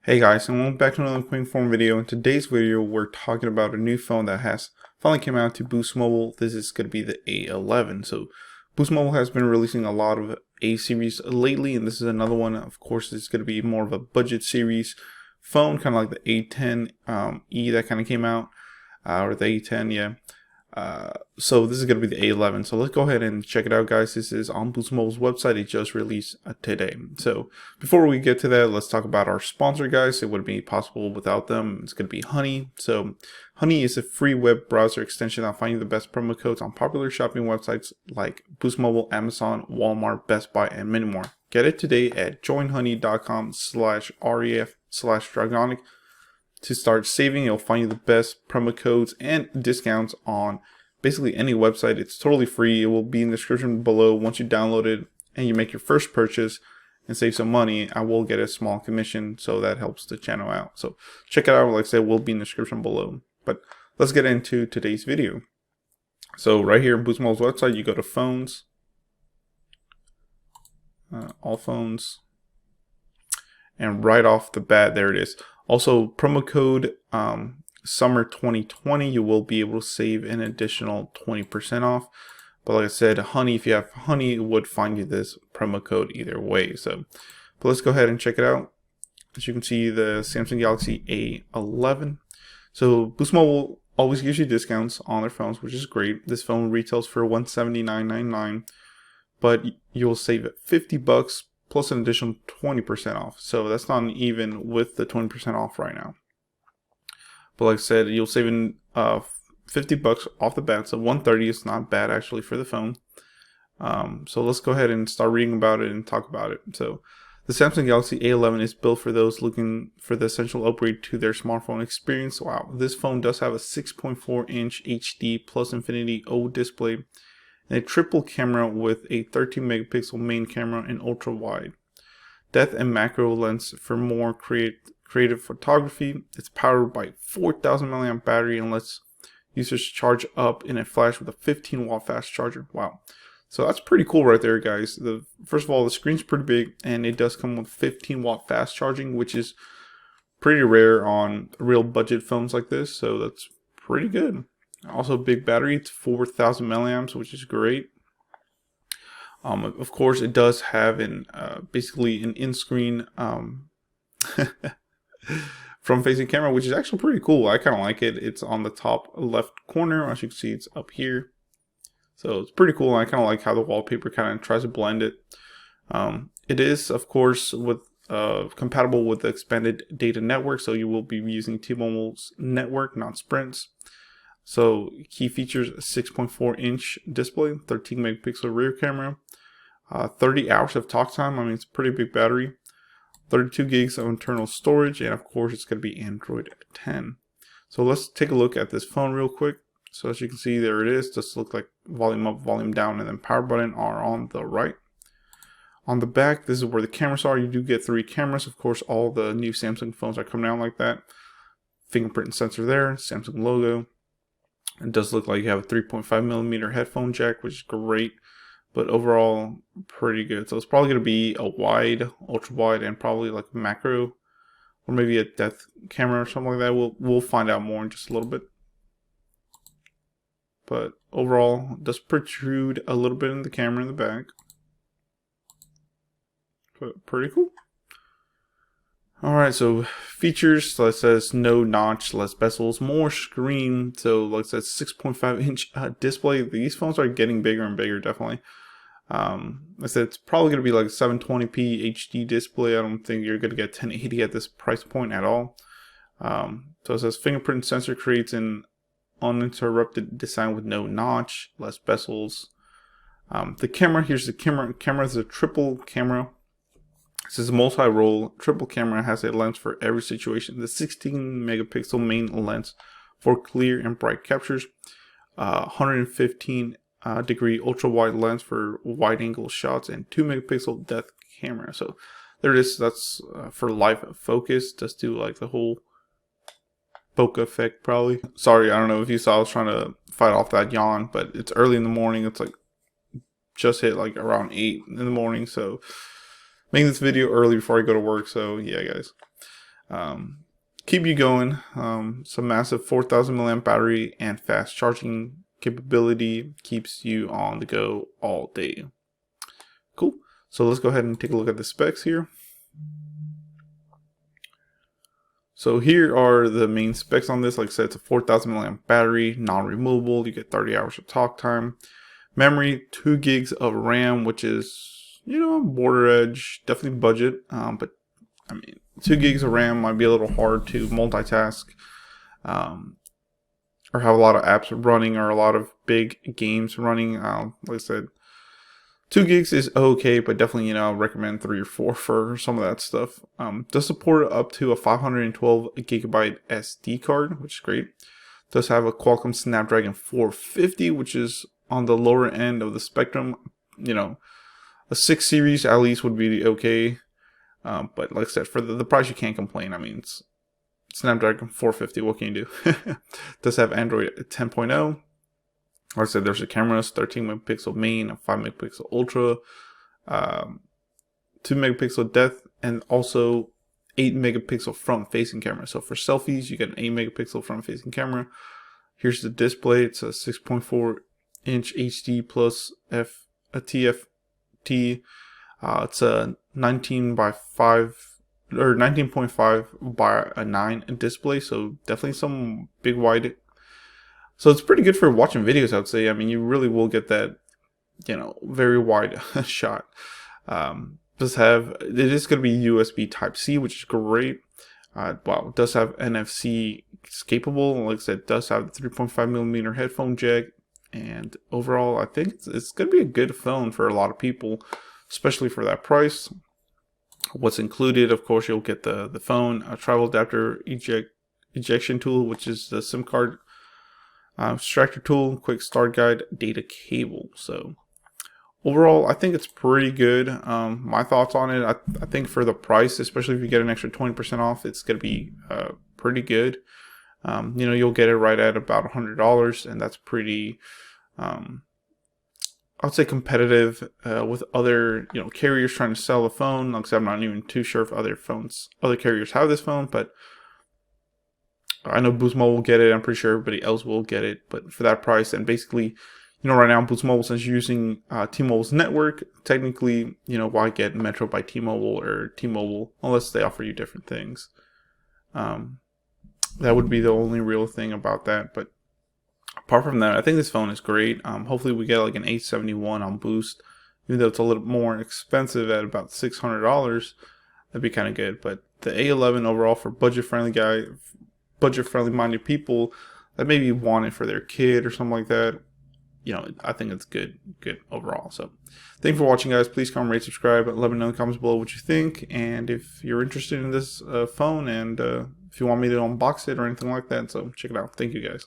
Hey guys, and welcome back to another quick form video. In today's video, we're talking about a new phone that has finally came out to Boost Mobile. This is going to be the A11. So Boost Mobile has been releasing a lot of A series lately, and this is another one. Of course, it's going to be more of a budget series phone, kind of like the A10 that kind of came out, or the A10, yeah. So this is going to be the A11. So let's go ahead and check it out, guys. This is on Boost Mobile's website. It just released today. So before we get to that, let's talk about our sponsor, guys. It wouldn't be possible without them. It's going to be Honey. So Honey is a free web browser extension that'll find you the best promo codes on popular shopping websites like Boost Mobile, Amazon, Walmart, Best Buy, and many more. Get it today at joinhoney.com/ref/dragonic. To start saving, you'll find you the best promo codes and discounts on basically any website. It's totally free. It will be in the description below. Once you download it and you make your first purchase and save some money, I will get a small commission, so that helps the channel out. So check it out. Like I said, it will be in the description below. But let's get into today's video. So right here, Boost Mobile's website, you go to phones, all phones, and right off the bat, there it is. Also, promo code summer 2020, you will be able to save an additional 20% off. But like I said, Honey, if you have Honey, it would find you this promo code either way. So, but let's go ahead and check it out. As you can see, the Samsung Galaxy A11. So Boost Mobile always gives you discounts on their phones, which is great. This phone retails for $179.99, but you'll save 50 bucks plus an additional 20% off. So that's not even with the 20% off right now. But like I said, you'll save in 50 bucks off the bat. So 130 is not bad actually for the phone. So let's go ahead and start reading about it and talk about it. So the Samsung Galaxy A11 is built for those looking for the essential upgrade to their smartphone experience. Wow, this phone does have a 6.4-inch HD plus Infinity O display, and a triple camera with a 13 megapixel main camera and ultra wide depth and macro lens for more creative photography. It's powered by 4,000 milliamp battery and lets users charge up in a flash with a 15-watt fast charger. Wow, so that's pretty cool right there, guys. First of all, the screen's pretty big, and it does come with 15-watt fast charging, which is pretty rare on real budget phones like this. So that's pretty good. Also, big battery, it's 4,000 milliamps, which is great. Of course, it does have basically an in-screen front-facing camera, which is actually pretty cool. I kind of like it. It's on the top left corner. As you can see, it's up here. So it's pretty cool. I kind of like how the wallpaper kind of tries to blend it. It is, of course, compatible with the expanded data network, so you will be using T-Mobile's network, not Sprint's. So key features: 6.4-inch display, 13 megapixel rear camera, 30 hours of talk time. I mean, it's a pretty big battery, 32 gigs of internal storage, and of course it's going to be Android 10. So let's take a look at this phone real quick. So as you can see, there it is. Just look like volume up, volume down, and then power button are on the right. On the back, this is where the cameras are. You do get 3 cameras. Of course, all the new Samsung phones are coming out like that. Fingerprint sensor there, Samsung logo. It does look like you have a 3.5mm headphone jack, which is great, but overall pretty good. So it's probably going to be a wide, ultra wide, and probably like macro, or maybe a depth camera or something like that. We'll find out more in just a little bit. But overall, it does protrude a little bit in the camera in the back. But pretty cool. Alright, so features, so it says no notch, less bezels, more screen. So like I said, 6.5-inch display. These phones are getting bigger and bigger, definitely. I said it's probably going to be like a 720p HD display. I don't think you're going to get 1080 at this price point at all. So it says fingerprint sensor creates an uninterrupted design with no notch, less bezels. The camera, here's the camera. Camera is a triple camera. This is a multi-roll triple camera, has a lens for every situation. The 16 megapixel main lens for clear and bright captures. 115 degree ultra wide lens for wide angle shots, and 2 megapixel depth camera. So there it is. That's for live focus. Just do like the whole bokeh effect probably. Sorry, I don't know if you saw, I was trying to fight off that yawn, but it's early in the morning. It's like just hit like around 8 in the morning, so making this video early before I go to work. So yeah, guys. keep you going. Some massive 4,000 milliamp battery and fast charging capability keeps you on the go all day. Cool. So let's go ahead and take a look at the specs here. So here are the main specs on this. Like I said, it's a 4,000 milliamp battery, non-removable. You get 30 hours of talk time. Memory, 2 gigs of RAM, which is, you know, border edge, definitely budget. But I mean, 2 gigs of RAM might be a little hard to multitask, or have a lot of apps running or a lot of big games running. Like I said, 2 gigs is okay, but definitely, you know, I recommend 3 or 4 for some of that stuff. Does support up to a 512 gigabyte SD card, which is great. Does have a Qualcomm Snapdragon 450, which is on the lower end of the spectrum. You know, a 6 series at least would be okay. But like I said, for the price, you can't complain. I mean, it's Snapdragon 450. What can you do? Does have Android 10.0. Like I said, there's the cameras, 13 megapixel main, a 5 megapixel ultra, 2 megapixel depth, and also 8 megapixel front facing camera. So for selfies, you get an 8 megapixel front facing camera. Here's the display. It's a 6.4 inch HD plus a TFT. It's a 19 by 5 or 19.5 by a 9 display. So definitely some big wide. So it's pretty good for watching videos, I would say. I mean, you really will get that, you know, very wide shot. It is going to be USB Type-C, which is great. Well, it does have NFC capable. Like I said, it does have the 3.5 millimeter headphone jack. And overall, I think it's going to be a good phone for a lot of people, especially for that price. What's included, of course, you'll get the phone, a travel adapter ejection tool, which is the SIM card extractor tool, quick start guide, data cable. So overall, I think it's pretty good. My thoughts on it, I think for the price, especially if you get an extra 20% off, it's going to be pretty good. You know, you'll get it right at about $100, and that's pretty, I'd say, competitive with other, you know, carriers trying to sell a phone. Like I said, I'm not even too sure if other carriers have this phone, but I know Boost Mobile will get it. I'm pretty sure everybody else will get it. But for that price, and basically, you know, right now Boost Mobile, since you're using T-Mobile's network, technically, you know, why get Metro by T-Mobile or T-Mobile unless they offer you different things? That would be the only real thing about that. But apart from that, I think this phone is great. Hopefully we get like an A71 on Boost, even though it's a little more expensive at about $600. That'd be kind of good. But the A11 overall for budget-friendly minded people that maybe want it for their kid or something like that, you know, I think it's good overall. So thank you for watching, guys. Please comment, rate, subscribe, let me know in the comments below what you think, and if you're interested in this phone, and if you want me to unbox it or anything like that. So check it out. Thank you, guys.